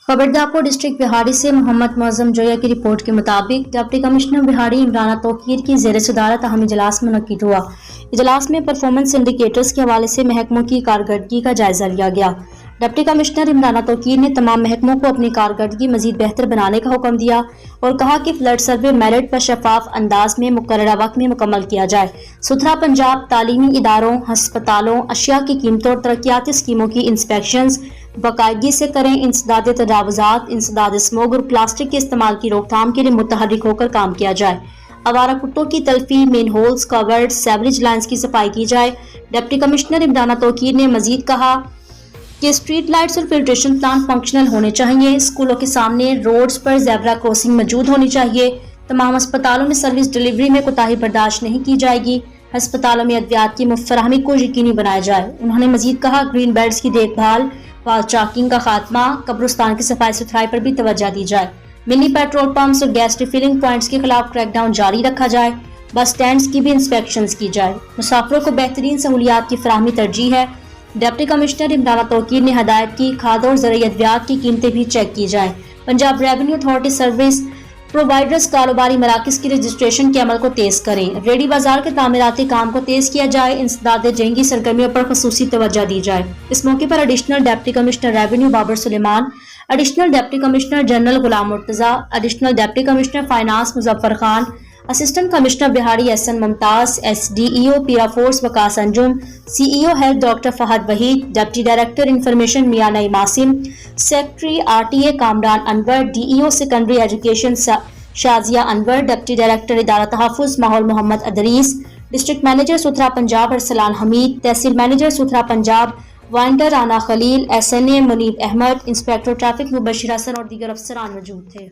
खबरदारपुर district बिहाड़ी से मोहम्मद मुअज्जम जोया की report के मुताबिक डिप्टी कमिश्नर बिहाड़ी इमरान तौकीर की ज़ेर सदारत अहम इजलास मुनक्किद हुआ। इजलास में परफॉर्मेंस इंडिकेटर्स के हवाले से महकमों की कारकर्दगी का जायजा लिया गया। डिप्टी कमिश्नर इमरान तौकीर ने तमाम महकमों को अपनी कारकर्दगी मजीद बेहतर बनाने का हुक्म दिया और कहा कि फ्लड सर्वे मेरिट पर शफाफ अंदाज में मुकर्ररा वक्त में मुकम्मल किया जाए। सुथरा पंजाब तालीमी इदारों, हस्पतालों, अशिया की कीमतों और तरक्याती स्कीमों की इंस्पेक्शंस बाकायदगी से करें। इंसदाद तजावुज़ात, इंसदाद स्मोग और प्लास्टिक के इस्तेमाल की रोकथाम के लिए मुतहर्रिक होकर काम किया जाए। आवारा कुत्तों की तलफी, main holes, covered, sewerage lines की सफाई की जाए। डिप्टी कमिश्नर इमरान तौकीर ने मजीद कहा कि स्ट्रीट लाइट्स और फिल्ट्रेशन प्लांट फंक्शनल होने चाहिए। स्कूलों के सामने रोड्स पर ज़ेब्रा क्रॉसिंग मौजूद होनी चाहिए। तमाम अस्पतालों में सर्विस डिलीवरी में कोताही बर्दाश्त नहीं की जाएगी। अस्पतालों में अद्वियात की मुफ्त फराहमी को यकीनी बनाया जाए। उन्होंने मजीद कहा ग्रीन बेल्ट्स की देखभाल, वाल चाकिंग का खात्मा, कब्रिस्तान की सफाई सुथराई पर भी तवज्जो दी जाए। मिनी पेट्रोल पंप्स और गैस रिफिलिंग पॉइंट्स के खिलाफ क्रैकडाउन जारी रखा जाए। बस स्टैंड्स की भी इंस्पेक्शंस की जाए। मुसाफिरों को बेहतरीन सहूलियात की फराहमी तरजीह है। डिप्टी कमिश्नर इमरान तौकीर ने हदायत की खाद और ज़रूरी अद्वियात की कीमतें भी चेक की जाएं। Punjab revenue authority service providers कारोबारी मराकज की रजिस्ट्रेशन के अमल को तेज करें। रेडी बाजार के तामीराती काम को तेज किया जाए। इंसदाद जंगी सरगर्मियों पर खसूसी तवज्जो दी जाए। इस मौके पर additional deputy commissioner revenue Babar Suleman, additional deputy commissioner general Ghulam Murtaza, additional deputy commissioner finance Muzaffar Khan, assistant commissioner बिहाड़ी एहसन मुमताज, SDEO पीरा फोर्स Waqas Anjum, CEO health doctor Fahad Waheed, deputy director information Mian Naeem Asim, secretary RTA Kamran Anwar, DEO secondary education Shazia Anwar, deputy director इदारा तहफ़्फ़ुज़ माहौल मोहम्मद अदरीस, डिस्ट्रिक्ट मैनेजर सुथरा पंजाब अरसलान हमीद, तहसील manager Suthra Punjab winder Rana Khalil, SNA Munib Ahmad, inspector traffic Mubashir Hasan और दीगर अफसरान मौजूद थे।